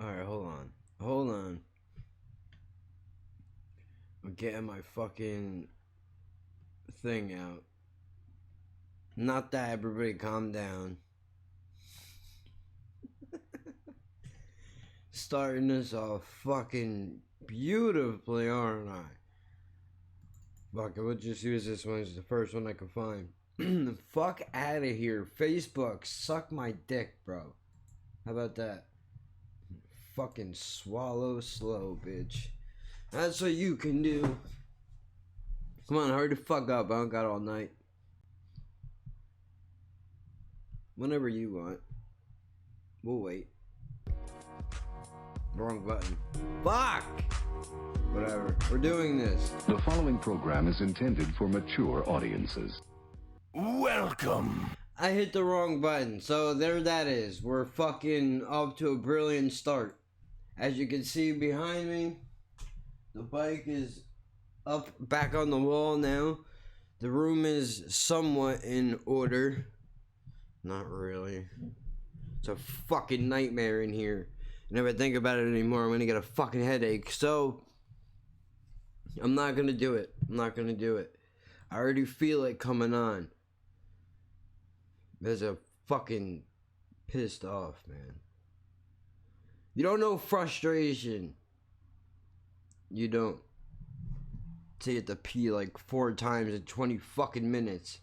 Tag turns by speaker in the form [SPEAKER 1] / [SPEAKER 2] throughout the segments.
[SPEAKER 1] Alright, hold on. Hold on. I'm getting my fucking thing out. Not that, everybody calm down. Starting this off fucking beautifully, aren't I? Fuck it, we'll just use this one as the first one I can find. Fuck out of here. Facebook, suck my dick, bro. How about that? Fucking swallow slow, bitch. That's what you can do. Come on, hurry the fuck up. I don't got all night. Whenever you want. We'll wait. Wrong button. Fuck! Whatever. We're doing this.
[SPEAKER 2] The following program is intended for mature audiences.
[SPEAKER 3] Welcome.
[SPEAKER 1] I hit the wrong button, so there that is. We're fucking off to a brilliant start. As you can see behind me, the bike is up back on the wall now. The room is somewhat in order. Not really. It's a fucking nightmare in here. And if I think about it anymore, I'm gonna get a fucking headache. So, I'm not gonna do it. I'm not gonna do it. I already feel it coming on. There's a fucking pissed off, man. You don't know frustration. You don't. So you have to pee like 4 times in 20 fucking minutes.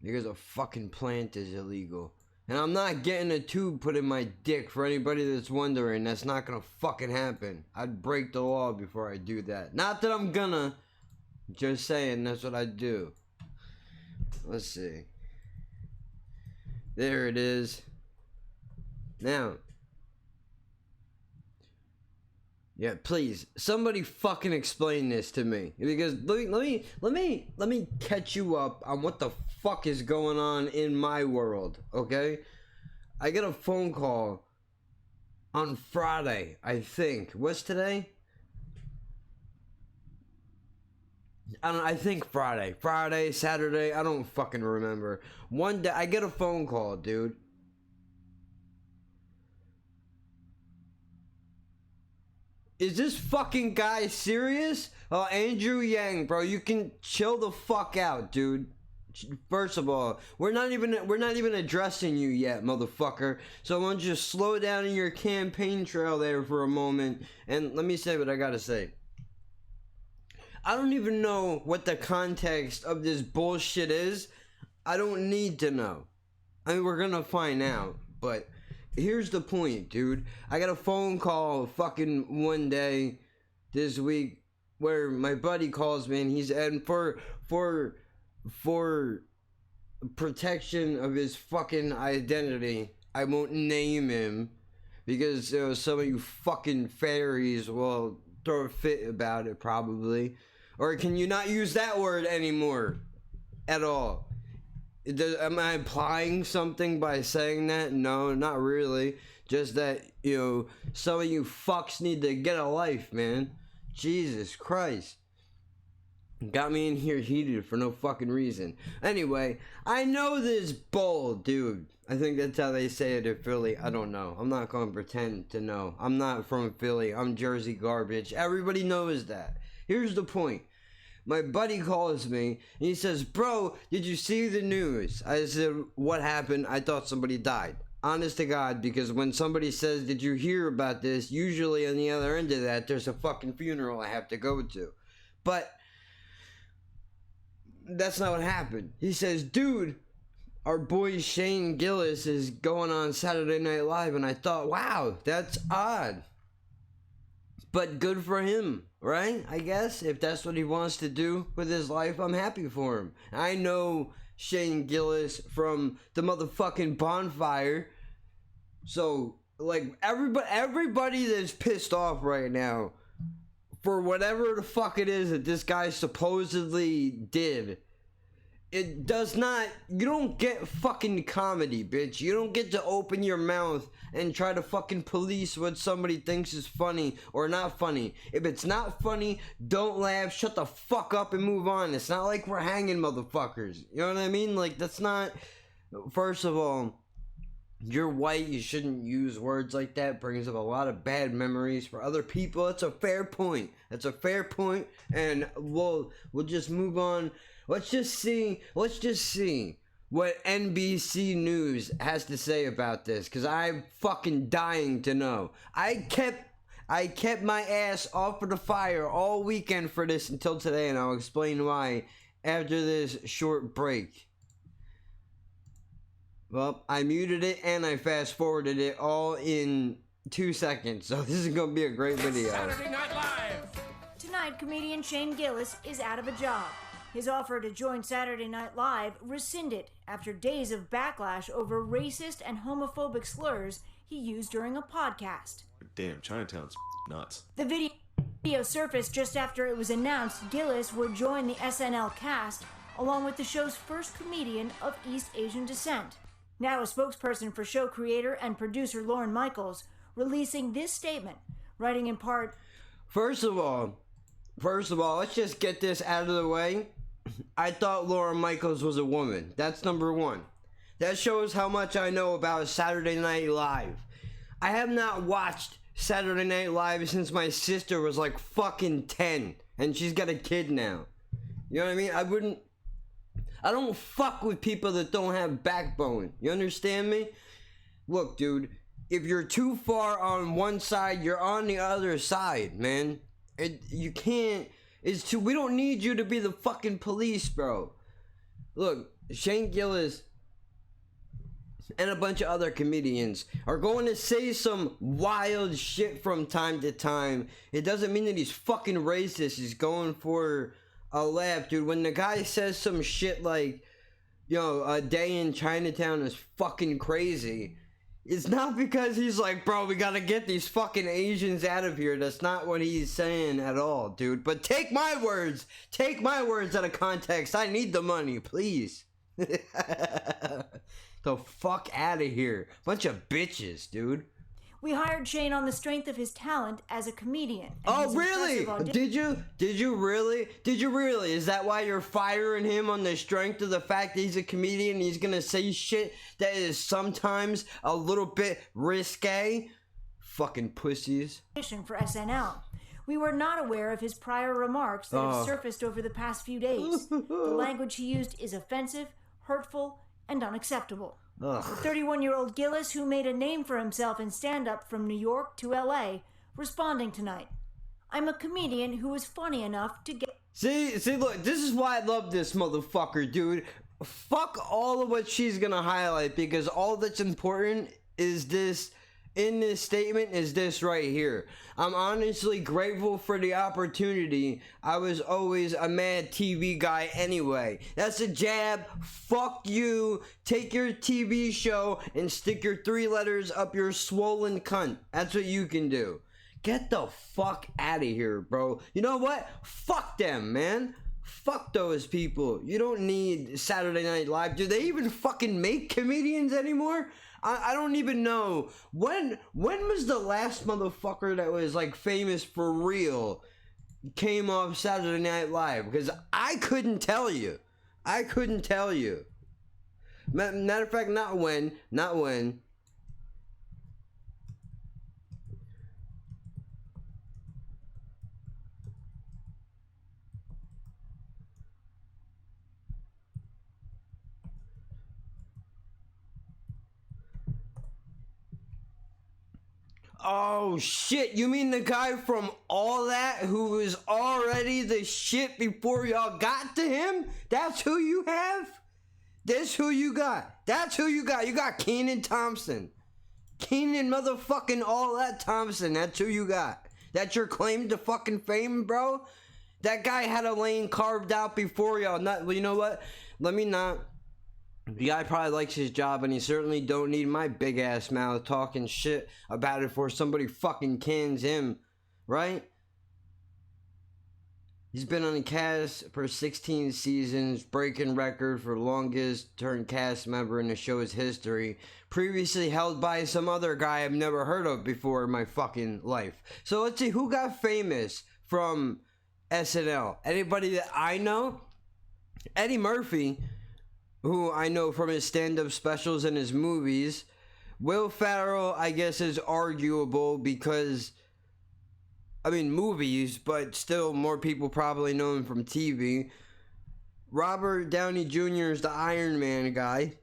[SPEAKER 1] Because a fucking plant is illegal. And I'm not getting a tube put in my dick, for anybody that's wondering. That's not gonna fucking happen. I'd break the law before I do that. Not that I'm gonna. Just saying, that's what I'd do. Let's see. There it is. Now. Yeah, please, somebody fucking explain this to me, because let me catch you up on what the fuck is going on in my world, okay? I get a phone call on Friday, I think. What's today? I think Friday, Saturday, I don't fucking remember. One day, I get a phone call, dude. Is this fucking guy serious? Oh, Andrew Yang, bro, you can chill the fuck out, dude. First of all, we're not even addressing you yet, motherfucker. So why don't you just slow down in your campaign trail there for a moment, and let me say what I gotta say. I don't even know what the context of this bullshit is. I don't need to know. I mean, we're gonna find out, but here's the point, dude. I got a phone call fucking one day this week where my buddy calls me, and he's, and for protection of his fucking identity, I won't name him because some of you fucking fairies will throw a fit about it probably. Or can you not use that word anymore at all? Am I implying something by saying that? No, not really. Just that, you know, some of you fucks need to get a life, man. Jesus Christ. Got me in here heated for no fucking reason. Anyway, I know this bull, dude. I think that's how they say it in Philly. I don't know. I'm not going to pretend to know. I'm not from Philly. I'm Jersey garbage. Everybody knows that. Here's the point. My buddy calls me, and he says, bro, did you see the news? I said, what happened? I thought somebody died. Honest to God, because when somebody says, did you hear about this? Usually on the other end of that, there's a fucking funeral I have to go to. But that's not what happened. He says, dude, our boy Shane Gillis is going on Saturday Night Live, and I thought, wow, that's odd. But good for him, right? I guess if that's what he wants to do with his life, I'm happy for him. I know Shane Gillis from the motherfucking Bonfire. So, like, everybody that's pissed off right now for whatever the fuck it is that this guy supposedly did, it does not, you don't get fucking comedy, bitch. You don't get to open your mouth and try to fucking police what somebody thinks is funny or not funny. If it's not funny, don't laugh, shut the fuck up and move on. It's not like we're hanging motherfuckers. You know what I mean? Like, that's not, first of all, You're white, you shouldn't use words like that. Brings up a lot of bad memories for other people. That's a fair point. That's a fair point, and we'll just move on. Let's just see what NBC News has to say about this, because I'm fucking dying to know. I kept my ass off of the fire all weekend for this until today, and I'll explain why after this short break. Well, I muted it and I fast forwarded it all in 2 seconds, so this is gonna be a great video.
[SPEAKER 3] Saturday Night Live!
[SPEAKER 4] Tonight, comedian Shane Gillis is out of a job. His offer to join Saturday Night Live rescinded after days of backlash over racist and homophobic slurs he used during a podcast.
[SPEAKER 5] Damn, Chinatown's nuts.
[SPEAKER 4] The video surfaced just after it was announced Gillis would join the SNL cast, along with the show's first comedian of East Asian descent. Now a spokesperson for show creator and producer Lorne Michaels releasing this statement, writing in part,
[SPEAKER 1] First of all, let's just get this out of the way. I thought Lorne Michaels was a woman. That's number one. That shows how much I know about Saturday Night Live. I have not watched Saturday Night Live since my sister was like fucking 10, and she's got a kid now. You know what I mean? I don't fuck with people that don't have backbone. You understand me? Look, dude, if you're too far on one side, you're on the other side, man. You can't. We don't need you to be the fucking police, bro. Look, Shane Gillis and a bunch of other comedians are going to say some wild shit from time to time. It doesn't mean that he's fucking racist. He's going for a laugh, dude. When the guy says some shit like, you know, a day in Chinatown is fucking crazy, it's not because he's like, bro, we gotta get these fucking Asians out of here. That's not what he's saying at all, dude. But take my words out of context. I need the money, please. The fuck out of here. Bunch of bitches, dude.
[SPEAKER 4] We hired Shane on the strength of his talent as a comedian.
[SPEAKER 1] Oh, really? Did you really? Is that why you're firing him, on the strength of the fact that he's a comedian and he's gonna say shit that is sometimes a little bit risque? Fucking pussies.
[SPEAKER 4] For SNL. We were not aware of his prior remarks that have surfaced over the past few days. The language he used is offensive, hurtful, and unacceptable. The 31-year-old Gillis, who made a name for himself in stand-up from New York to LA, responding tonight. I'm a comedian who is funny enough to get...
[SPEAKER 1] See, look, this is why I love this motherfucker, dude. Fuck all of what she's gonna highlight, because all that's important is this, in this statement, is this right here. I'm honestly grateful for the opportunity. I was always a mad TV guy anyway. That's a jab. Fuck you. Take your TV show and stick your 3 letters up your swollen cunt. That's what you can do. Get the fuck out of here, bro. You know what? Fuck them, man. Fuck those people. You don't need Saturday Night Live. Do they even fucking make comedians anymore? I don't even know. When was the last motherfucker that was like famous for real came off Saturday Night Live? Because I couldn't tell you. Matter of fact, not when. Oh shit, you mean the guy from All That who was already the shit before y'all got to him? That's who you have? That's who you got. You got Kenan Thompson. Kenan motherfucking All That Thompson. That's who you got. That's your claim to fucking fame, bro? That guy had a lane carved out before y'all. Well, you know what? Let me not. The guy probably likes his job, and he certainly don't need my big ass mouth talking shit about it before somebody fucking cans him, right? He's been on the cast for 16 seasons, breaking record for longest turned cast member in the show's history, previously held by some other guy I've never heard of before in my fucking life. So let's see, who got famous from SNL? Anybody that I know? Eddie Murphy, who I know from his stand-up specials and his movies, Will Ferrell, I guess, is arguable because, I mean, movies, but still more people probably know him from TV. Robert Downey Jr. is the Iron Man guy.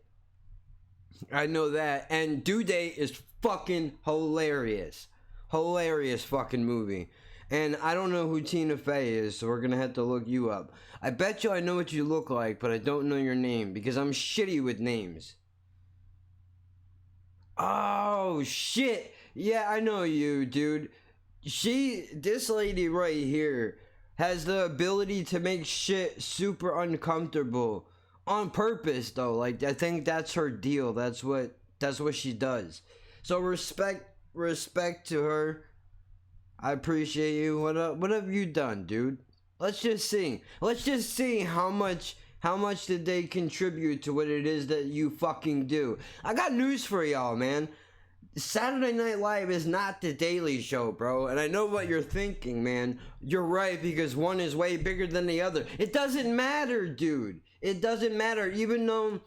[SPEAKER 1] I know that. And Due Date is fucking hilarious. Hilarious fucking movie. And I don't know who Tina Fey is, so we're gonna have to look you up. I bet you I know what you look like, but I don't know your name because I'm shitty with names. Oh, shit. Yeah, I know you, dude. This lady right here has the ability to make shit super uncomfortable. On purpose, though. Like, I think that's her deal. That's what she does. So respect to her. I appreciate you. What have you done, dude? Let's just see how much did they contribute to what it is that you fucking do. I got news for y'all, man. Saturday Night Live is not the Daily Show, bro. And I know what you're thinking, man. You're right, because one is way bigger than the other. It doesn't matter, dude. It doesn't matter, even though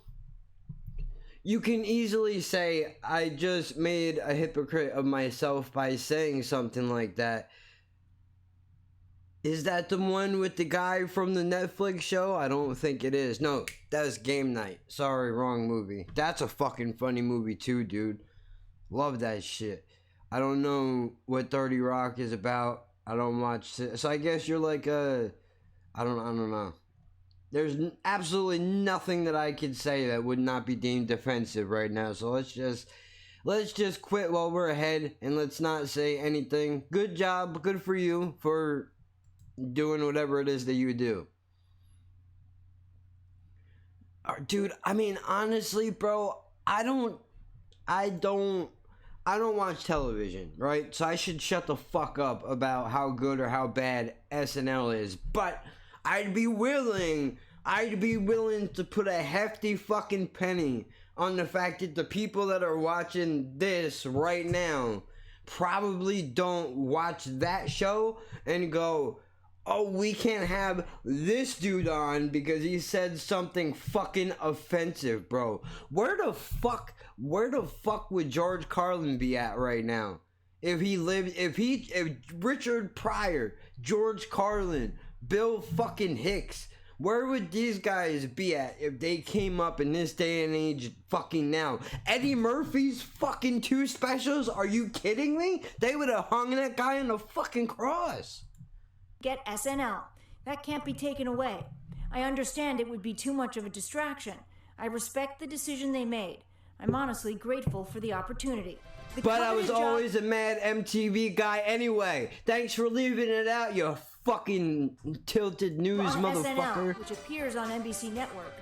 [SPEAKER 1] you can easily say, I just made a hypocrite of myself by saying something like that. Is that the one with the guy from the Netflix show? I don't think it is. No, that's Game Night. Sorry, wrong movie. That's a fucking funny movie too, dude. Love that shit. I don't know what 30 Rock is about. I don't watch it. So I guess you're like I don't know. There's absolutely nothing that I could say that would not be deemed offensive right now. So let's just quit while we're ahead and let's not say anything. Good job. Good for you for doing whatever it is that you do. Dude, I mean, honestly, bro, I don't watch television, right? So I should shut the fuck up about how good or how bad SNL is. But I'd be willing to put a hefty fucking penny on the fact that the people that are watching this right now probably don't watch that show and go, oh, we can't have this dude on because he said something fucking offensive, bro. Where the fuck would George Carlin be at right now? If Richard Pryor, George Carlin, Bill fucking Hicks, where would these guys be at if they came up in this day and age fucking now? Eddie Murphy's fucking 2 specials? Are you kidding me? They would have hung that guy on the fucking cross.
[SPEAKER 4] Get SNL. That can't be taken away. I understand it would be too much of a distraction. I respect the decision they made. I'm honestly grateful for the opportunity.
[SPEAKER 1] But I was always a mad MTV guy anyway. Thanks for leaving it out, you fucking tilted news motherfucker.
[SPEAKER 4] SNL, which appears on NBC Network,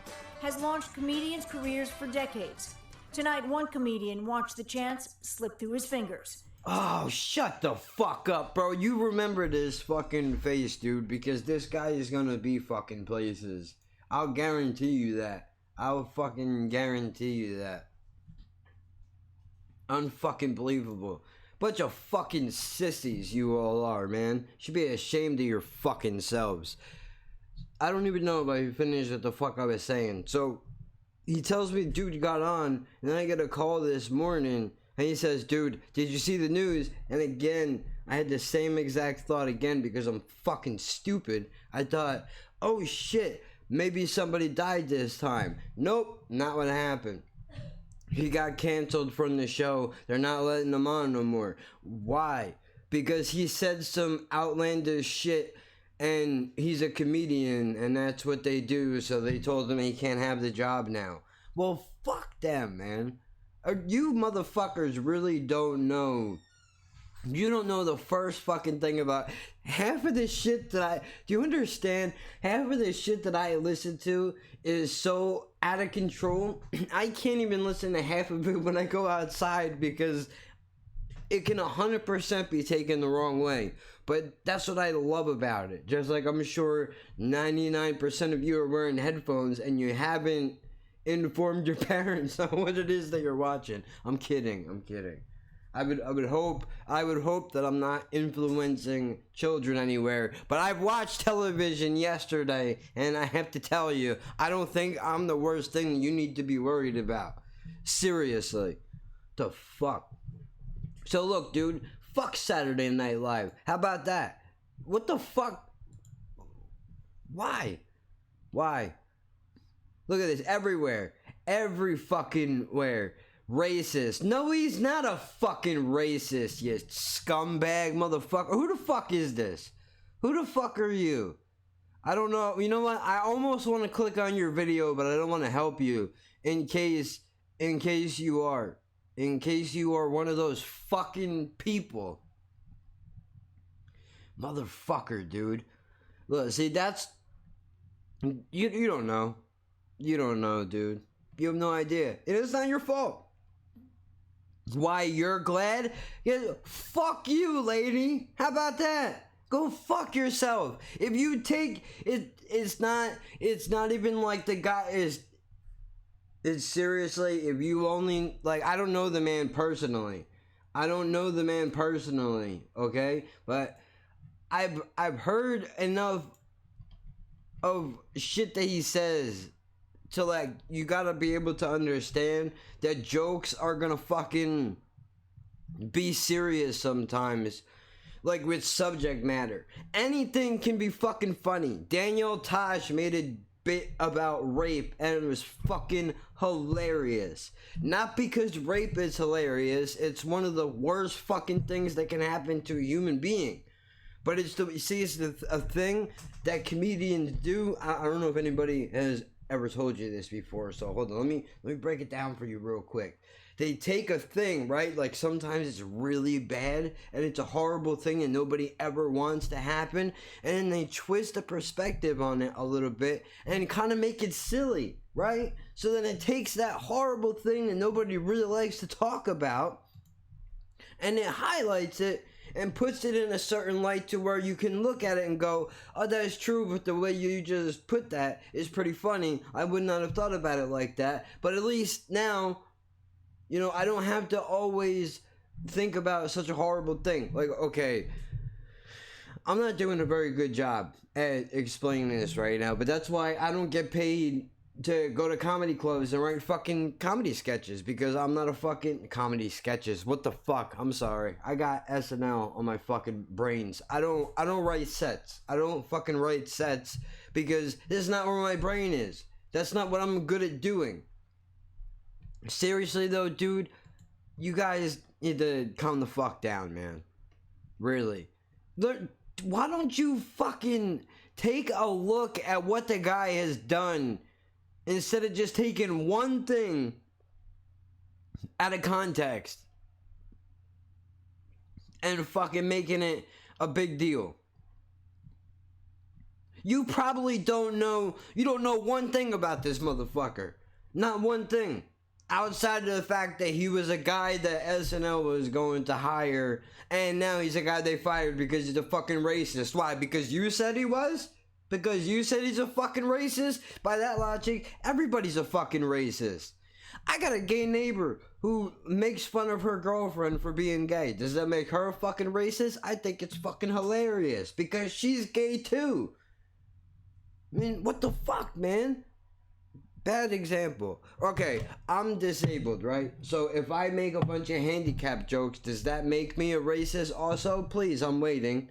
[SPEAKER 4] has launched comedians' careers for decades. Tonight, one comedian watched the chance slip through his fingers.
[SPEAKER 1] Oh, shut the fuck up, bro. You remember this fucking face, dude, because this guy is gonna be fucking places. I'll guarantee you that. I'll fucking guarantee you that. Unfucking believable. Bunch of fucking sissies you all are, man. Should be ashamed of your fucking selves. I don't even know if I finished what the fuck I was saying. So, he tells me, dude got on, and then I get a call this morning, and he says, dude, did you see the news? And again, I had the same exact thought again because I'm fucking stupid. I thought, oh shit, maybe somebody died this time. Nope, not what happened. He got canceled from the show. They're not letting him on no more. Why? Because he said some outlandish shit and he's a comedian and that's what they do, so they told him he can't have the job now. Well, fuck them, man. You motherfuckers really don't know. You don't know the first fucking thing about half of this shit that do you understand? Half of this shit that I listen to is so out of control. I can't even listen to half of it when I go outside because it can 100% be taken the wrong way. But that's what I love about it. Just like I'm sure 99% of you are wearing headphones and you haven't informed your parents on what it is that you're watching. I'm kidding. I would hope that I'm not influencing children anywhere. But I've watched television yesterday, and I have to tell you, I don't think I'm the worst thing you need to be worried about. Seriously. The fuck? So look, dude, fuck Saturday Night Live. How about that? What the fuck? Why? Look at this, everywhere. Every fucking where. Racist. No, he's not a fucking racist, you scumbag motherfucker. Who the fuck is this? Who the fuck are you? I don't know. You know what? I almost want to click on your video, but I don't want to help you. In case you are one of those fucking people. Motherfucker, dude. Look, see, that's... You don't know. You don't know, dude. You have no idea. It's not your fault. Why you're glad? Yeah, fuck you, lady. How about that? Go fuck yourself. If you take it, it's not even like the guy is. It's seriously, if you only, like, I don't know the man personally. Okay? But I've heard enough of shit that he says to, like, you gotta be able to understand that jokes are gonna fucking be serious sometimes. Like, with subject matter. Anything can be fucking funny. Daniel Tosh made a bit about rape and it was fucking hilarious. Not because rape is hilarious, it's one of the worst fucking things that can happen to a human being. But it's a thing that comedians do. I don't know if anybody has ever told you this before, so hold on, let me break it down for you real quick. They take a thing, right? Like, sometimes it's really bad and it's a horrible thing and nobody ever wants to happen, and then they twist the perspective on it a little bit and kind of make it silly, right? So then it takes that horrible thing that nobody really likes to talk about and it highlights it and puts it in a certain light to where you can look at it and go, oh, that is true, but the way you just put that is pretty funny. I would not have thought about it like that. But at least now, you know, I don't have to always think about such a horrible thing. Like, okay, I'm not doing a very good job at explaining this right now, but that's why I don't get paid to go to comedy clubs and write fucking comedy sketches, because I'm not a fucking comedy sketches. What the fuck? I'm sorry. I got SNL on my fucking brains. I don't write sets. I don't fucking write sets because this is not where my brain is. That's not what I'm good at doing. Seriously though, dude, you guys need to calm the fuck down, man. Really. Why don't you fucking take a look at what the guy has done instead of just taking one thing out of context and fucking making it a big deal? You probably don't know one thing about this motherfucker. Not one thing. Outside of the fact that he was a guy that SNL was going to hire, and now he's a guy they fired because he's a fucking racist. Why? Because you said he was? Because you said he's a fucking racist? By that logic, everybody's a fucking racist. I got a gay neighbor who makes fun of her girlfriend for being gay. Does that make her a fucking racist? I think it's fucking hilarious because she's gay too. I mean, what the fuck, man? Bad example. Okay, I'm disabled, right? So if I make a bunch of handicap jokes, does that make me a racist also? Please, I'm waiting.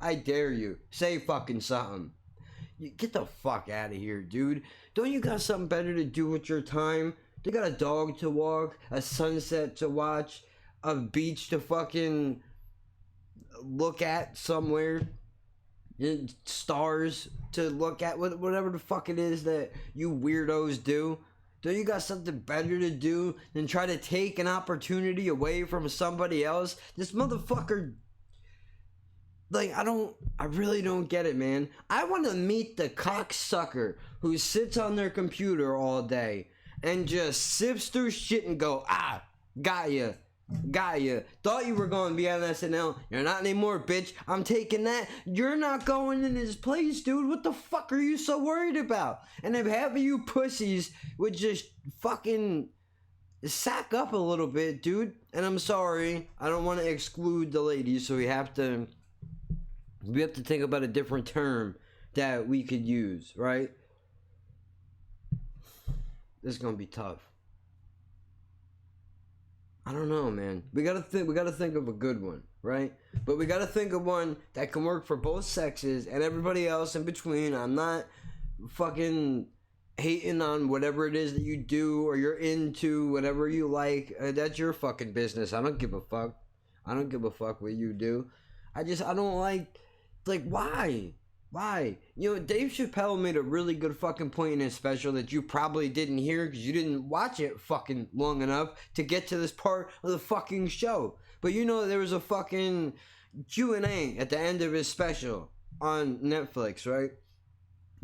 [SPEAKER 1] I dare you. Say fucking something. You get the fuck out of here, dude. Don't you got something better to do with your time? You got a dog to walk, a sunset to watch, a beach to fucking look at somewhere, stars to look at, whatever the fuck it is that you weirdos do. Don't you got something better to do than try to take an opportunity away from somebody else? This motherfucker, like, I really don't get it, man. I want to meet the cocksucker who sits on their computer all day and just sips through shit and go, got ya. Thought you were going to be on SNL. You're not anymore, bitch. I'm taking that. You're not going in his place, dude. What the fuck are you so worried about? And if half of you pussies would just fucking sack up a little bit, dude. And I'm sorry, I don't want to exclude the ladies, so we have to think about a different term that we could use, right? This is gonna be tough. I don't know, man. We gotta think of a good one, right? But we gotta think of one that can work for both sexes and everybody else in between. I'm not fucking hating on whatever it is that you do or you're into, whatever you like. That's your fucking business. I don't give a fuck. I don't give a fuck what you do. I don't like, why? Why? You know, Dave Chappelle made a really good fucking point in his special that you probably didn't hear because you didn't watch it fucking long enough to get to this part of the fucking show. But you know, there was a fucking Q&A at the end of his special on Netflix, right?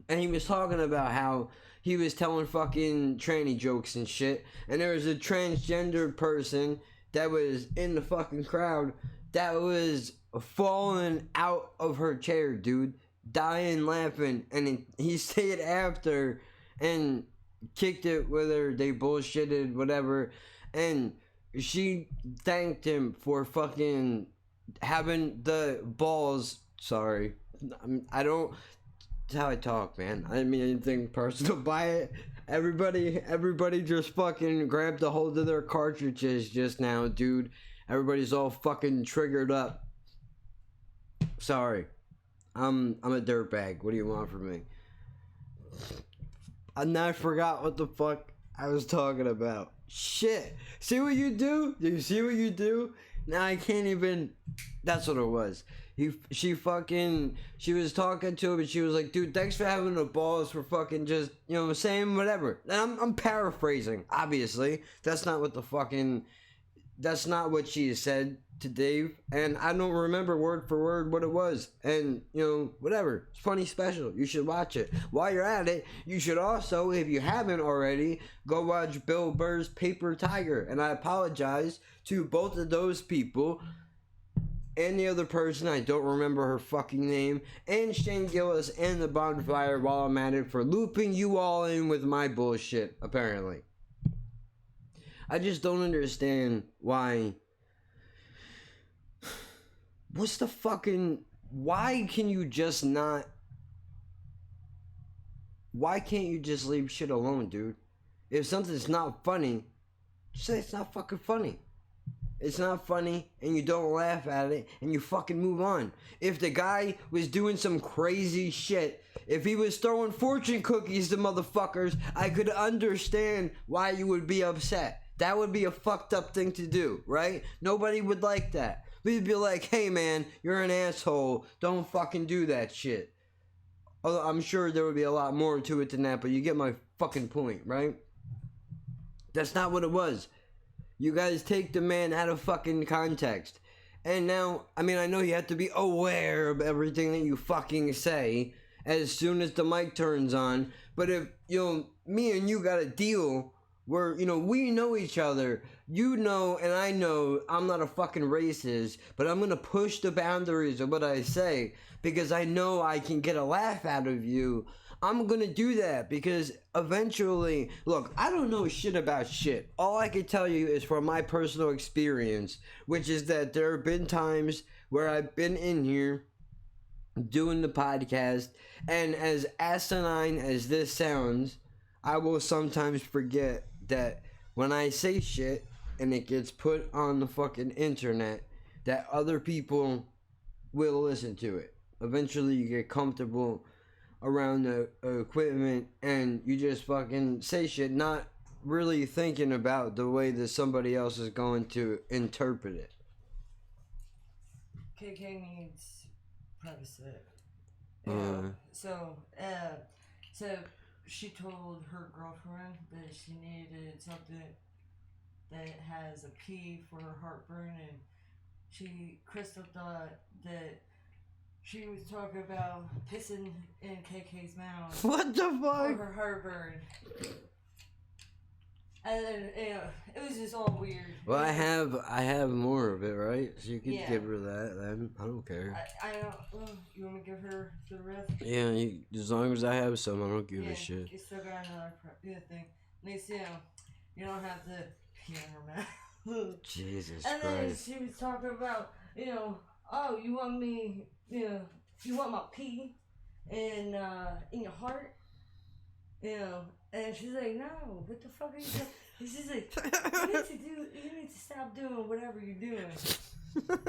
[SPEAKER 1] And he was talking about how he was telling fucking tranny jokes and shit. And there was a transgender person that was in the fucking crowd that was falling out of her chair, dude. Dying laughing. And he stayed after and kicked it with her. They bullshitted, whatever. And she thanked him for fucking having the balls. Sorry. I don't... That's how I talk, man. I didn't mean anything personal by it. Everybody just fucking grabbed a hold of their cartridges just now, dude. Everybody's all fucking triggered up. Sorry. I'm a dirtbag. What do you want from me? I forgot what the fuck I was talking about. Shit. See what you do? Do you see what you do? Now I can't even... That's what it was. She was talking to him and she was like, dude, thanks for having the balls for fucking just, you know, saying whatever. And I'm paraphrasing, obviously. That's not what she said to Dave. And I don't remember word for word what it was. And, you know, whatever. It's funny special. You should watch it. While you're at it, you should also, if you haven't already, go watch Bill Burr's Paper Tiger. And I apologize to both of those people and the other person, I don't remember her fucking name, and Shane Gillis and the Bonfire while I'm at it for looping you all in with my bullshit, apparently. I just don't understand why. What's the fucking... Why can't you just leave shit alone, dude? If something's not funny, just say it's not fucking funny. It's not funny, and you don't laugh at it, and you fucking move on. If the guy was doing some crazy shit, if he was throwing fortune cookies to motherfuckers, I could understand why you would be upset. That would be a fucked up thing to do, right? Nobody would like that. We'd be like, hey man, you're an asshole. Don't fucking do that shit. Although I'm sure there would be a lot more to it than that, but you get my fucking point, right? That's not what it was. You guys take the man out of fucking context. And now, I mean, I know you have to be aware of everything that you fucking say as soon as the mic turns on. But if, you know, me and you got a deal where, you know, we know each other. You know and I know I'm not a fucking racist, but I'm going to push the boundaries of what I say because I know I can get a laugh out of you. I'm gonna do that because eventually, look, I don't know shit about shit. All I can tell you is from my personal experience, which is that there have been times where I've been in here doing the podcast, and as asinine as this sounds, I will sometimes forget that when I say shit and it gets put on the fucking internet, that other people will listen to it. Eventually you get comfortable around the equipment and you just fucking say shit, not really thinking about the way that somebody else is going to interpret it.
[SPEAKER 6] KK needs privacy. So she told her girlfriend that she needed something that has a pee for her heartburn, and Crystal thought that she was talking about pissing in KK's mouth.
[SPEAKER 1] What the fuck?
[SPEAKER 6] For her heartburn. And then, you know, it was just all weird.
[SPEAKER 1] Well, I have more of it, right? So you could give her that then. I don't care.
[SPEAKER 6] I don't. Well, you want me to give her the rest?
[SPEAKER 1] Yeah, as long as I have some, I don't give a shit.
[SPEAKER 6] You still got another thing. At least, you know, you don't have to pee in her mouth.
[SPEAKER 1] Jesus
[SPEAKER 6] and
[SPEAKER 1] Christ.
[SPEAKER 6] Then she was talking about, you know, oh, you want me, you know, you want my pee in your heart? You know, And she's like, no, what the fuck are you doing? And she's like, you need to stop doing whatever you're doing.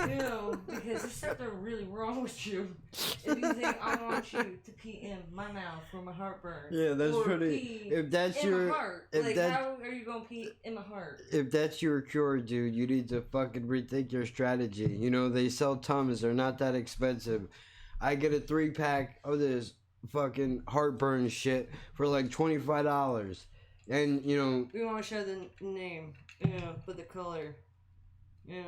[SPEAKER 6] You know, because there's something really wrong with you. If you think I want you to pee in my mouth for my heartburn.
[SPEAKER 1] Yeah, that's
[SPEAKER 6] or
[SPEAKER 1] pretty.
[SPEAKER 6] Pee
[SPEAKER 1] If that's
[SPEAKER 6] in
[SPEAKER 1] your
[SPEAKER 6] my heart.
[SPEAKER 1] if
[SPEAKER 6] Like,
[SPEAKER 1] that,
[SPEAKER 6] how are you gonna pee in my heart?
[SPEAKER 1] if that's your cure, dude, you need to fucking rethink your strategy. You know, they sell Tums, they're not that expensive. I get a 3-pack of this fucking heartburn shit for like $25. And you know,
[SPEAKER 6] We want to show the name, yeah, but the color, yeah,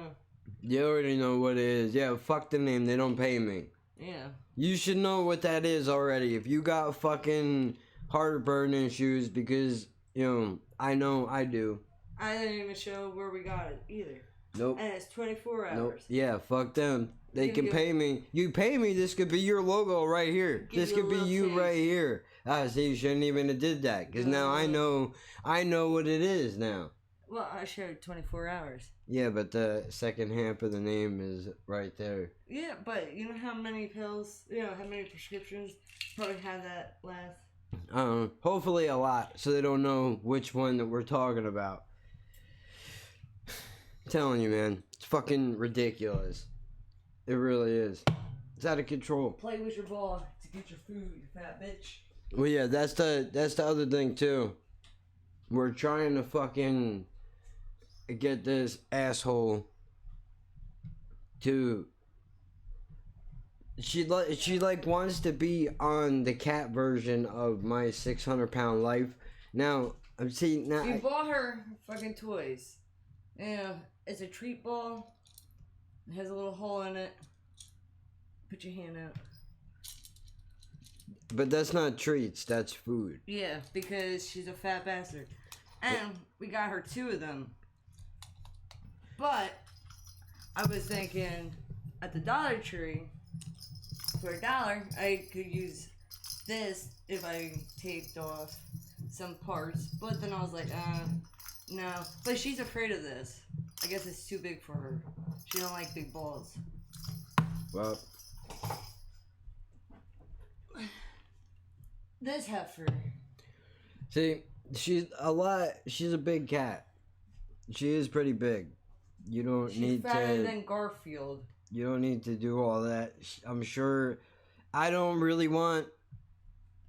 [SPEAKER 1] you already know what it is. Yeah, fuck the name, they don't pay me.
[SPEAKER 6] yeah.
[SPEAKER 1] You should know what that is already. If you got fucking heartburn issues, because, you know I do.
[SPEAKER 6] I didn't even show where we got it either.
[SPEAKER 1] Nope.
[SPEAKER 6] And it's 24 hours.
[SPEAKER 1] Nope. Yeah, fuck them. They
[SPEAKER 6] Give
[SPEAKER 1] can
[SPEAKER 6] you-
[SPEAKER 1] pay me. You pay me, this could be your logo right here.
[SPEAKER 6] Give
[SPEAKER 1] This
[SPEAKER 6] you a
[SPEAKER 1] could be
[SPEAKER 6] little
[SPEAKER 1] you
[SPEAKER 6] taste.
[SPEAKER 1] right here. Ah, see, you shouldn't even have did that. Because
[SPEAKER 6] Give a
[SPEAKER 1] now I
[SPEAKER 6] little-
[SPEAKER 1] know what it is now.
[SPEAKER 6] Well, I showed 24 hours.
[SPEAKER 1] Yeah, but the second half of the name is right there.
[SPEAKER 6] Yeah, but you know how many pills, how many prescriptions probably have that last?
[SPEAKER 1] Hopefully a lot, so they don't know which one that we're talking about. I'm telling you, man, it's fucking ridiculous. It really is. It's out of control.
[SPEAKER 6] Play with your ball to get your food, you fat bitch.
[SPEAKER 1] Well, yeah, that's the other thing too. We're trying to fucking get this asshole to. She like wants to be on the cat version of My 600-Pound Life. Now I'm seeing now.
[SPEAKER 6] You bought her fucking toys. Yeah, it's a treat ball. It has a little hole in it. Put your hand out.
[SPEAKER 1] But that's not treats. That's food.
[SPEAKER 6] Yeah, because she's a fat bastard. And we got her 2 of them. But I was thinking at the Dollar Tree, for $1, I could use this if I taped off some parts. But then I was like, no. But she's afraid of this. I guess it's too big for her. She don't like big balls.
[SPEAKER 1] Well,
[SPEAKER 6] This heifer.
[SPEAKER 1] see, she's a big cat. She is pretty big. You don't
[SPEAKER 6] She's
[SPEAKER 1] need
[SPEAKER 6] fatter
[SPEAKER 1] to.
[SPEAKER 6] than Garfield.
[SPEAKER 1] You don't need to do all that. I'm sure. I don't really want.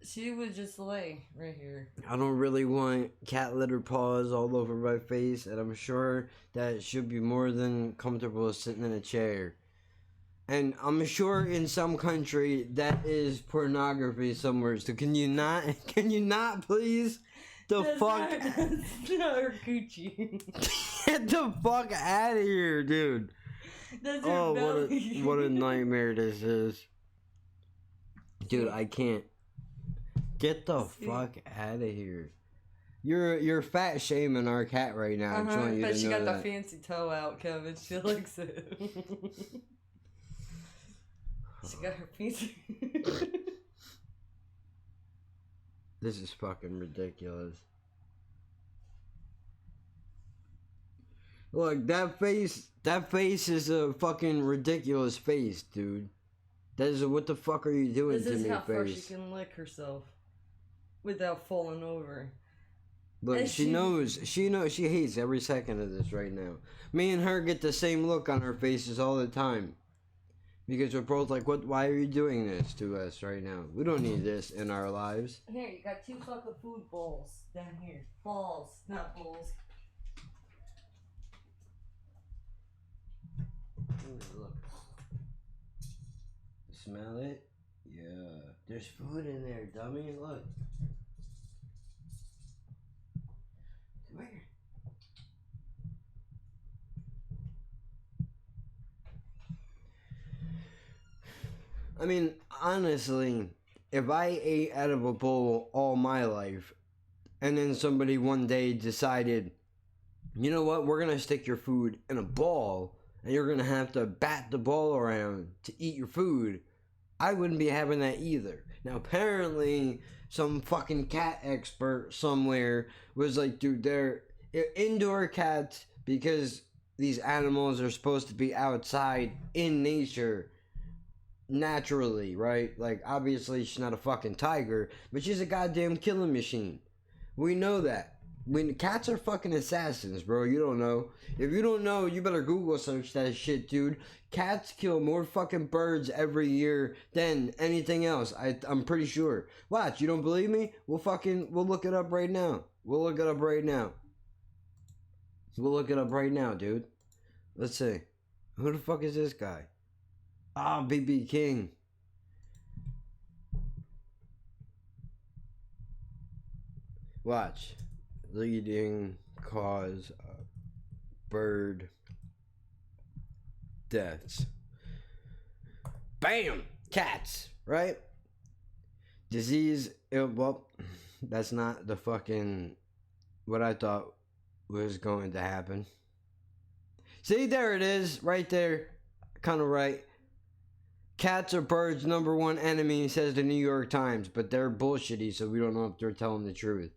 [SPEAKER 6] She would just lay right here.
[SPEAKER 1] I don't really want cat litter paws all over my face, and I'm sure that it should be more than comfortable sitting in a chair. And I'm sure in some country that is pornography somewhere. So can you not please?
[SPEAKER 6] That's not her Gucci.
[SPEAKER 1] Get the fuck out of here, dude.
[SPEAKER 6] That's her
[SPEAKER 1] Oh,
[SPEAKER 6] belly.
[SPEAKER 1] what a nightmare this is. Dude, I can't. Get the fuck out of here. You're fat shaming our cat right now. I just want you
[SPEAKER 6] But
[SPEAKER 1] to
[SPEAKER 6] she
[SPEAKER 1] know
[SPEAKER 6] got
[SPEAKER 1] that.
[SPEAKER 6] the fancy toe out, Kevin. She likes it. She got her fancy.
[SPEAKER 1] This is fucking ridiculous. Look, that face is a fucking ridiculous face, dude. That is what the fuck are you doing
[SPEAKER 6] This
[SPEAKER 1] to
[SPEAKER 6] is
[SPEAKER 1] me,
[SPEAKER 6] how far she
[SPEAKER 1] face?
[SPEAKER 6] can lick herself without falling over.
[SPEAKER 1] Look,
[SPEAKER 6] And
[SPEAKER 1] she knows, she hates every second of this right now. Me and her get the same look on our faces all the time. Because we're both like, why are you doing this to us right now? We don't need this in our lives.
[SPEAKER 6] Here, you got 2 fucking food bowls down here. Balls, not bowls.
[SPEAKER 1] Ooh, look. Smell it? Yeah. There's food in there, dummy. Look. Come here. I mean, honestly, if I ate out of a bowl all my life, and then somebody one day decided, you know what, we're gonna stick your food in a ball, and you're gonna have to bat the ball around to eat your food, I wouldn't be having that either. Now, apparently, some fucking cat expert somewhere was like, dude, they're indoor cats, because these animals are supposed to be outside in nature naturally, right? Like, obviously she's not a fucking tiger, but she's a goddamn killing machine. We know that. When cats are fucking assassins, bro. You don't know. If you don't know, you better Google search that shit, dude. Cats kill more fucking birds every year than anything else. I'm pretty sure. Watch, you don't believe me? We'll look it up right now. We'll look it up right now. We'll look it up right now, dude. Let's see. Who the fuck is this guy? Ah, BB King. Watch. Leading cause of bird deaths. Bam! Cats, right? Disease. Well, that's not the fucking what I thought was going to happen. See, there it is, right there. Kind of right. Cats are birds' number one enemy, says the New York Times, but they're bullshitty, so we don't know if they're telling the truth.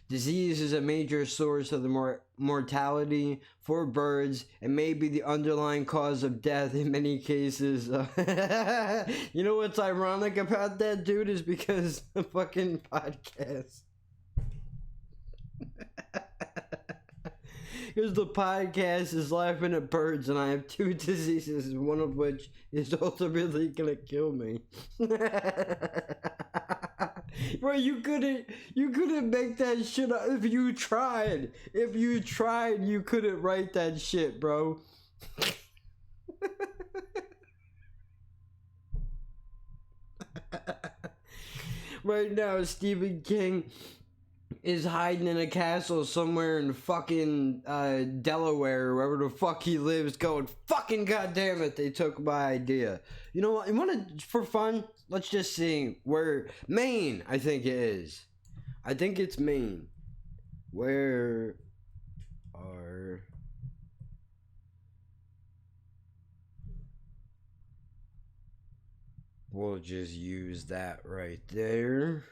[SPEAKER 1] Disease is a major source of the mortality for birds and may be the underlying cause of death in many cases. You know what's ironic about that, dude, is because the fucking podcast. Because the podcast is laughing at birds and I have 2 diseases, one of which is ultimately gonna kill me. Bro, you couldn't make that shit up if you tried. If you tried, you couldn't write that shit, bro. Right now, Stephen King is hiding in a castle somewhere in fucking Delaware, wherever the fuck he lives, going, fucking goddamn it, they took my idea. You know what? You want to, for fun, let's just see where, Maine, I think it is. I think it's Maine. Where are... We'll just use that right there.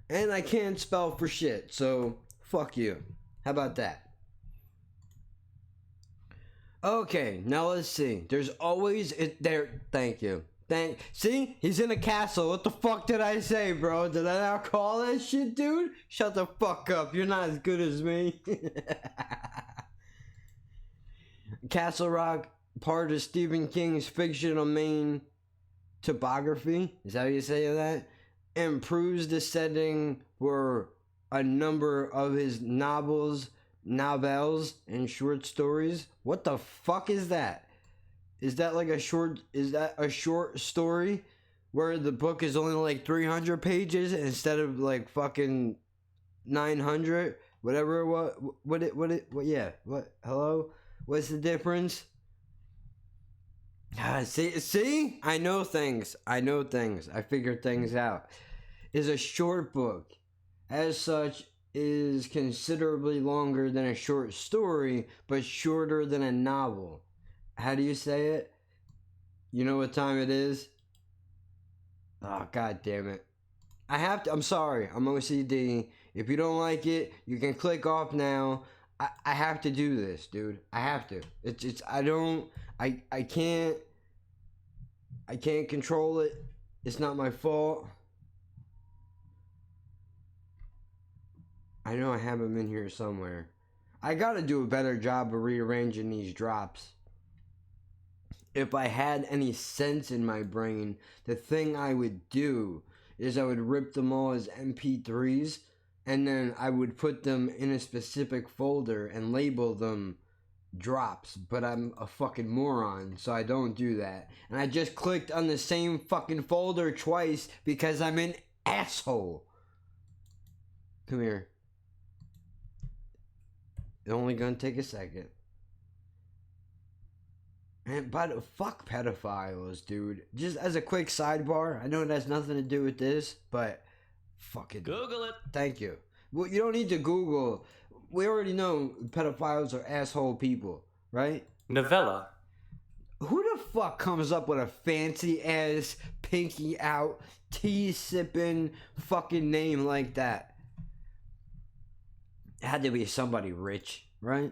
[SPEAKER 1] And I can't spell for shit, so fuck you. How about that? Okay, now let's see. There's always it there. Thank you. See? He's in a castle. What the fuck did I say, bro? Did I not call that shit, dude? Shut the fuck up. You're not as good as me. Castle Rock, part of Stephen King's fictional Maine topography. Is that how you say that? Improves the setting for a number of his novels, and short stories. What the fuck is that? Is that a short story where the book is only like 300 pages instead of like fucking 900? Whatever it was. Hello? What's the difference? See? I know things. I figure things out. Is a short book. As such, is considerably longer than a short story, but shorter than a novel. How do you say it? You know what time it is? Oh, god damn it. I'm sorry. I'm OCD. If you don't like it, you can click off now. I have to do this, dude. I have to. I can't control it. It's not my fault. I know I have them in here somewhere. I gotta do a better job of rearranging these drops. If I had any sense in my brain, the thing I would do is I would rip them all as MP3s, and then I would put them in a specific folder and label them drops. But I'm a fucking moron, so I don't do that. And I just clicked on the same fucking folder twice because I'm an asshole. Come here. It's only gonna take a second. And fuck pedophiles, dude. Just as a quick sidebar, I know it has nothing to do with this, but fucking
[SPEAKER 3] Google it.
[SPEAKER 1] Thank you. Well, you don't need to Google. We already know pedophiles are asshole people, right?
[SPEAKER 3] Novella.
[SPEAKER 1] Who the fuck comes up with a fancy ass, pinky out, tea sipping fucking name like that? It had to be somebody rich, right?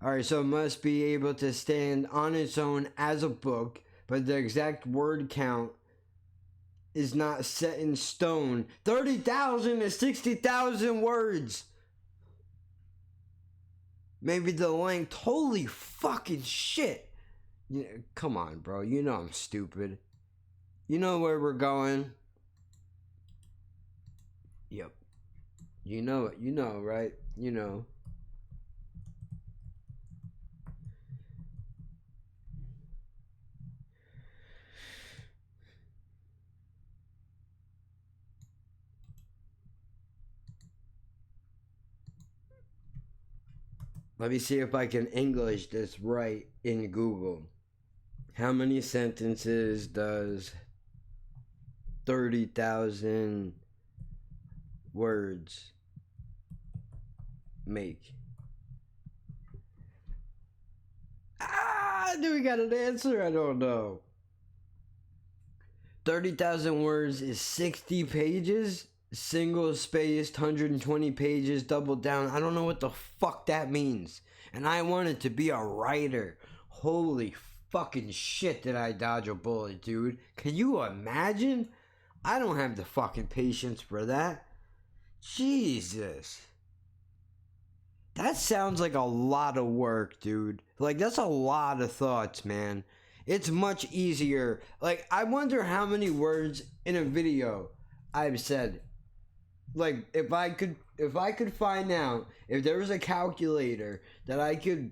[SPEAKER 1] Alright, so it must be able to stand on its own as a book, but the exact word count is not set in stone. 30,000 to 60,000 words. Maybe the length. Holy fucking shit. Yeah, come on, bro. You know I'm stupid. You know where we're going. Yep. You know it. You know, right? You know. Let me see if I can English this right in Google. How many sentences does 30,000 words make? Do we got an answer? I don't know. 30,000 words is 60 pages? Single spaced, 120 pages, double down. I don't know what the fuck that means. And I wanted to be a writer. Holy fucking shit, did I dodge a bullet, dude. Can you imagine? I don't have the fucking patience for that. Jesus. That sounds like a lot of work, dude. Like, that's a lot of thoughts, man. It's much easier. Like, I wonder how many words in a video I've said. Like, if I could find out, if there was a calculator that I could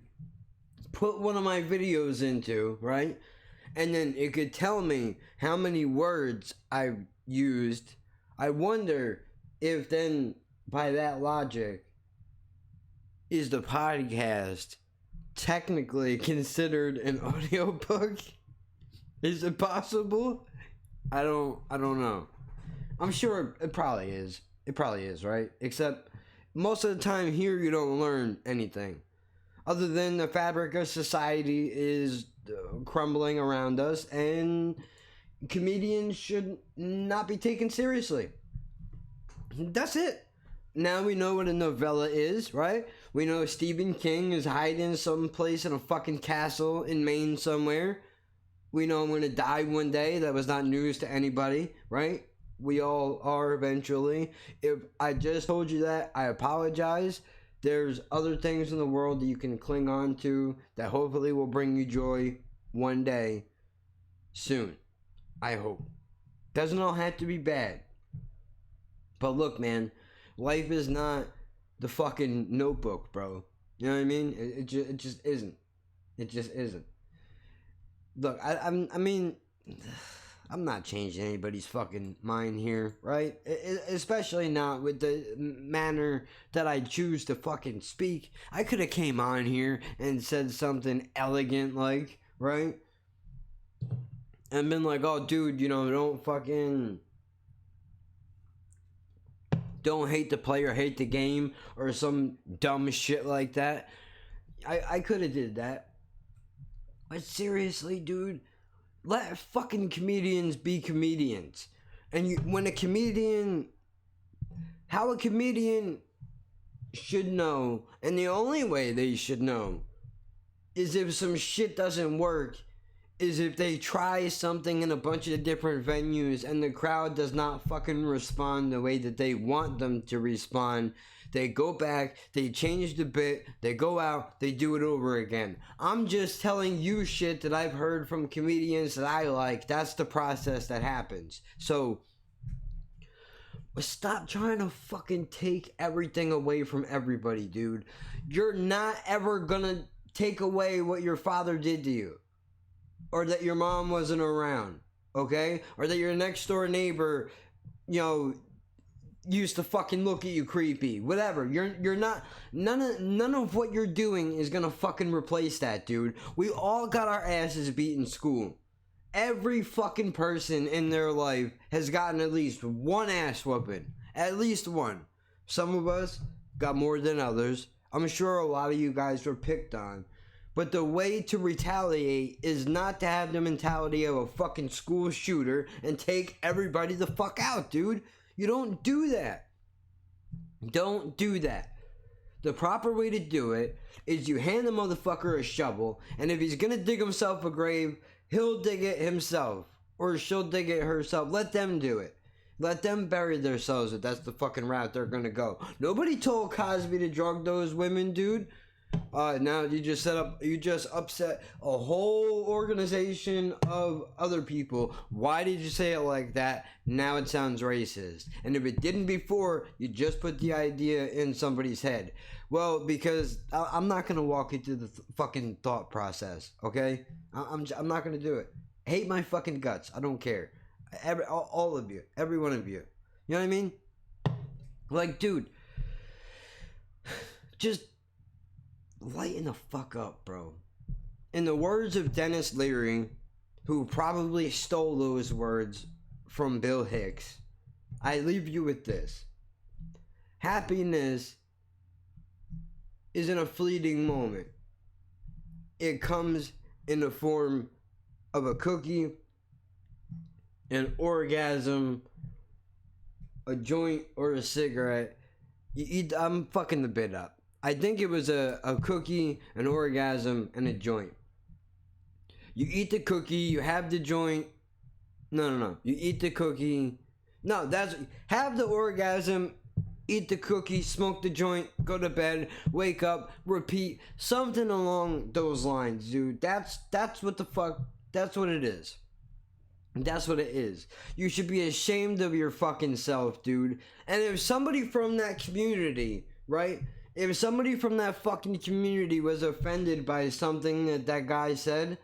[SPEAKER 1] put one of my videos into, right? And then it could tell me how many words I've used. I wonder if then, by that logic, is the podcast technically considered an audiobook? Is it possible? I don't know. I'm sure it probably is. It probably is, right? Except most of the time here you don't learn anything. Other than the fabric of society is crumbling around us and comedians should not be taken seriously. That's it. Now we know what a novella is, right? We know Stephen King is hiding someplace in a fucking castle in Maine somewhere. We know I'm gonna die one day. That was not news to anybody, right? We all are eventually. If I just told you that, I apologize. There's other things in the world that you can cling on to that hopefully will bring you joy one day soon. I hope. Doesn't all have to be bad. But look, man, life is not the fucking Notebook, bro. You know what I mean? It just isn't. It just isn't. Look, I mean, I'm not changing anybody's fucking mind here, right? Especially not with the manner that I choose to fucking speak. I could have came on here and said something elegant like, right? And been like, oh, dude, you know, don't hate the player, hate the game, or some dumb shit like that. I could have did that. But seriously, dude, let fucking comedians be comedians. And how a comedian should know, and the only way they should know, is if some shit doesn't work, is if they try something in a bunch of different venues and the crowd does not fucking respond the way that they want them to respond. They go back, they change the bit, they go out, they do it over again. I'm just telling you shit that I've heard from comedians that I like. That's the process that happens. So, stop trying to fucking take everything away from everybody, dude. You're not ever gonna take away what your father did to you. Or that your mom wasn't around, okay? Or that your next door neighbor, you know, used to fucking look at you creepy. Whatever. You're not, none of what you're doing is gonna fucking replace that, dude. We all got our asses beat in school. Every fucking person in their life has gotten at least one ass whooping. At least one. Some of us got more than others. I'm sure a lot of you guys were picked on. But the way to retaliate is not to have the mentality of a fucking school shooter and take everybody the fuck out, dude. You don't do that. Don't do that. The proper way to do it is you hand the motherfucker a shovel, and if he's gonna dig himself a grave, he'll dig it himself. Or she'll dig it herself. Let them do it. Let them bury themselves if that's the fucking route they're gonna go. Nobody told Cosby to drug those women, dude. Now you just upset a whole organization of other people. Why did you say it like that? Now it sounds racist. And if it didn't before, you just put the idea in somebody's head. Well, because I'm not gonna walk you through the fucking thought process, okay? I'm not gonna do it. Hate my fucking guts. I don't care. All of you, every one of you. You know what I mean? Like, dude, just lighten the fuck up, bro. In the words of Dennis Leary, who probably stole those words from Bill Hicks, I leave you with this. Happiness isn't a fleeting moment. It comes in the form of a cookie, an orgasm, a joint, or a cigarette. I'm fucking the bit up. I think it was a cookie, an orgasm, and a joint. You eat the cookie, you have the joint. No. You eat the cookie. No, have the orgasm, eat the cookie, smoke the joint, go to bed, wake up, repeat. Something along those lines, dude. That's what the fuck, that's what it is. That's what it is. You should be ashamed of your fucking self, dude. And if somebody from that community, right? If somebody from that fucking community was offended by something that guy said,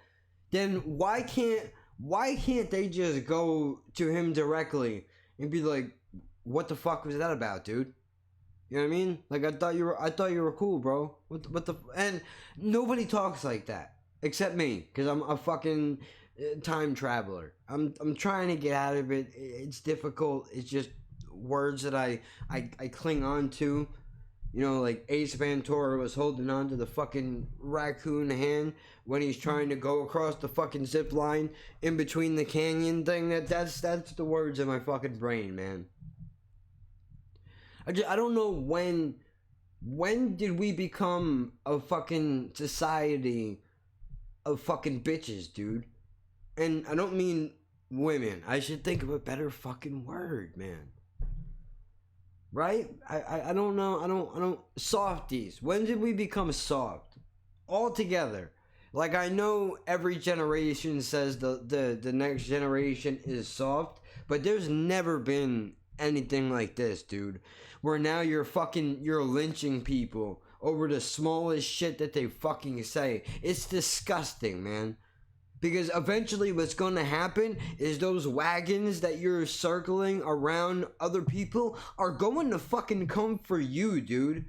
[SPEAKER 1] then why can't they just go to him directly and be like, what the fuck was that about, dude? You know what I mean? Like, I thought you were cool, bro. What the and nobody talks like that except me, because I'm a fucking time traveler. I'm trying to get out of it. It's difficult. It's just words that I cling on to. You know, like Ace Ventura was holding on to the fucking raccoon hand when he's trying to go across the fucking zip line in between the canyon thing. That's the words in my fucking brain, man. I don't know when did we become a fucking society of fucking bitches, dude? And I don't mean women. I should think of a better fucking word, man. Right? I don't know. Softies. When did we become soft? All together. Like, I know every generation says the next generation is soft, but there's never been anything like this, dude. Where now you're lynching people over the smallest shit that they fucking say. It's disgusting, man. Because eventually what's going to happen is those wagons that you're circling around other people are going to fucking come for you, dude.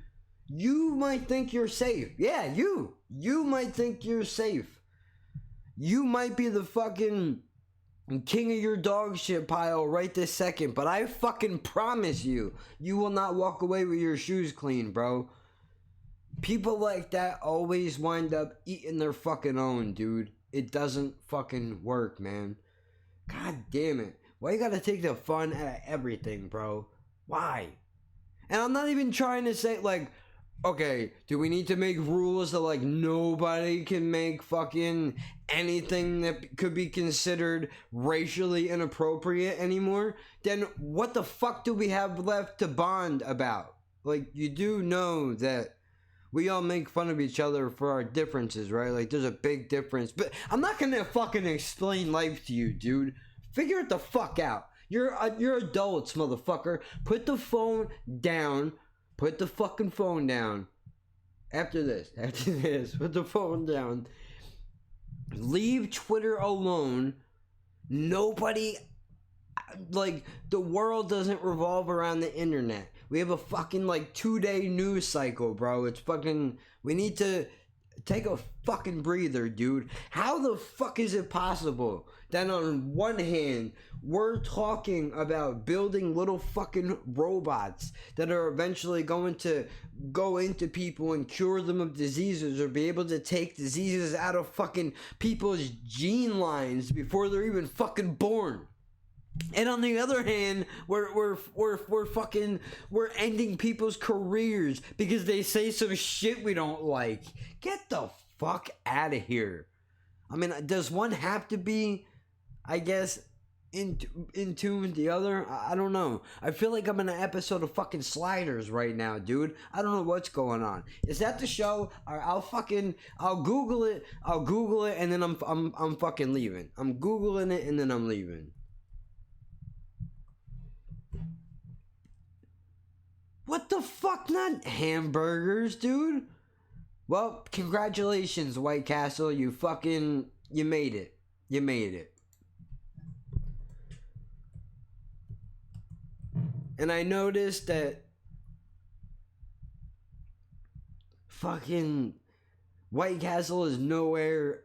[SPEAKER 1] You might think you're safe. Yeah, you. You might think you're safe. You might be the fucking king of your dog shit pile right this second. But I fucking promise you, you will not walk away with your shoes clean, bro. People like that always wind up eating their fucking own, dude. It doesn't fucking work, man. God damn it. Why you gotta take the fun out of everything, bro? Why? And I'm not even trying to say, like, okay, do we need to make rules that, like, nobody can make fucking anything that could be considered racially inappropriate anymore? Then what the fuck do we have left to bond about? Like, you do know that we all make fun of each other for our differences, right? Like, there's a big difference. But I'm not gonna fucking explain life to you, dude. Figure it the fuck out. You're adults, motherfucker. Put the phone down. Put the fucking phone down. After this, put the phone down. Leave Twitter alone. Nobody, like, the world doesn't revolve around the internet. We have a fucking, like, 2-day news cycle, bro. It's fucking, we need to take a fucking breather, dude. How the fuck is it possible that on one hand, we're talking about building little fucking robots that are eventually going to go into people and cure them of diseases, or be able to take diseases out of fucking people's gene lines before they're even fucking born? And on the other hand, we're ending people's careers because they say some shit we don't like. Get the fuck out of here. I mean, does one have to be, I guess, in tune with the other? I don't know. I feel like I'm in an episode of fucking Sliders right now, dude. I don't know what's going on. Is that the show? I'll Google it. I'll Google it, and then I'm fucking leaving. I'm Googling it, and then I'm leaving. What the fuck? Not hamburgers, dude. Well, congratulations, White Castle. You made it. You made it. And I noticed that fucking White Castle is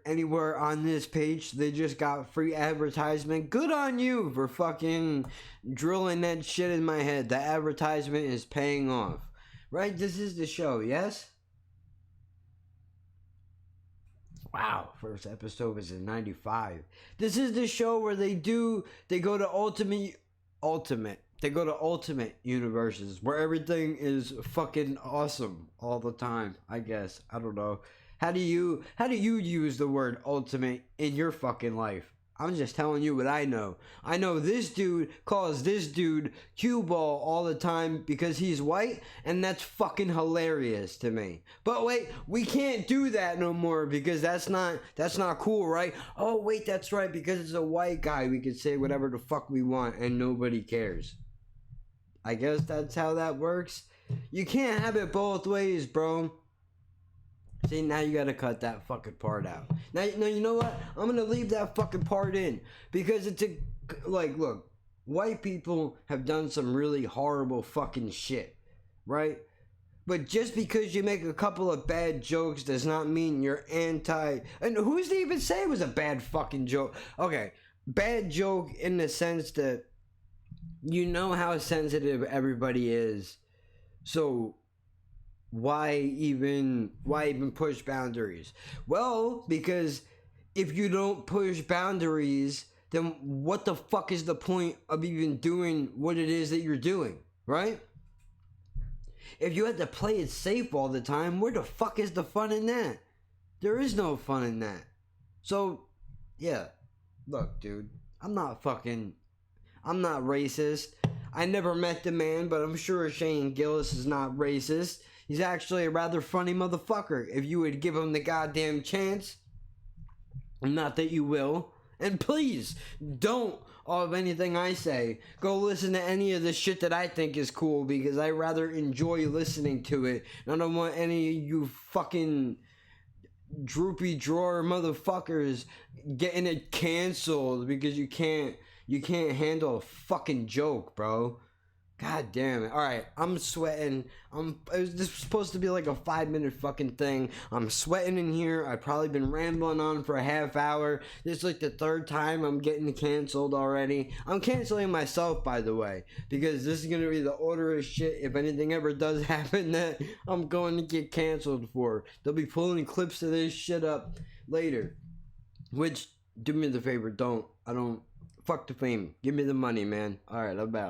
[SPEAKER 1] anywhere on this page. They just got free advertisement. Good on you for fucking drilling that shit in my head. The advertisement is paying off. Right? This is the show, yes? Wow, first episode was in 95. This is the show where they go to Ultimate. They go to Ultimate universes where everything is fucking awesome all the time, I guess. I don't know. How do you use the word ultimate in your fucking life? I'm just telling you what I know. I know this dude calls this dude cue ball all the time because he's white, and that's fucking hilarious to me. But wait, we can't do that no more because that's not cool, right? Oh wait, that's right, because it's a white guy, we can say whatever the fuck we want and nobody cares. I guess that's how that works. You can't have it both ways, bro. See, now you gotta cut that fucking part out. Now, you know what? I'm gonna leave that fucking part in. Because look, white people have done some really horrible fucking shit. Right? But just because you make a couple of bad jokes does not mean you're anti... And who's to even say it was a bad fucking joke? Okay, bad joke in the sense that you know how sensitive everybody is. So... Why even push boundaries? Well, because if you don't push boundaries, then what the fuck is the point of even doing what it is that you're doing, right? If you have to play it safe all the time, where the fuck is the fun in that? There is no fun in that. So, yeah. Look, dude, I'm not racist. I never met the man, but I'm sure Shane Gillis is not racist. He's actually a rather funny motherfucker if you would give him the goddamn chance. Not that you will. And please, don't, of anything I say, go listen to any of the shit that I think is cool because I rather enjoy listening to it. And I don't want any of you fucking droopy drawer motherfuckers getting it canceled because you can't handle a fucking joke, bro. God damn it. Alright, I'm sweating. This was supposed to be like a 5-minute fucking thing. I'm sweating in here. I've probably been rambling on for a half hour. This is like the third time I'm getting canceled already. I'm canceling myself, by the way, because this is going to be the order of shit if anything ever does happen that I'm going to get canceled for. They'll be pulling clips of this shit up later. Which, do me the favor, fuck the fame. Give me the money, man. Alright, I'm out.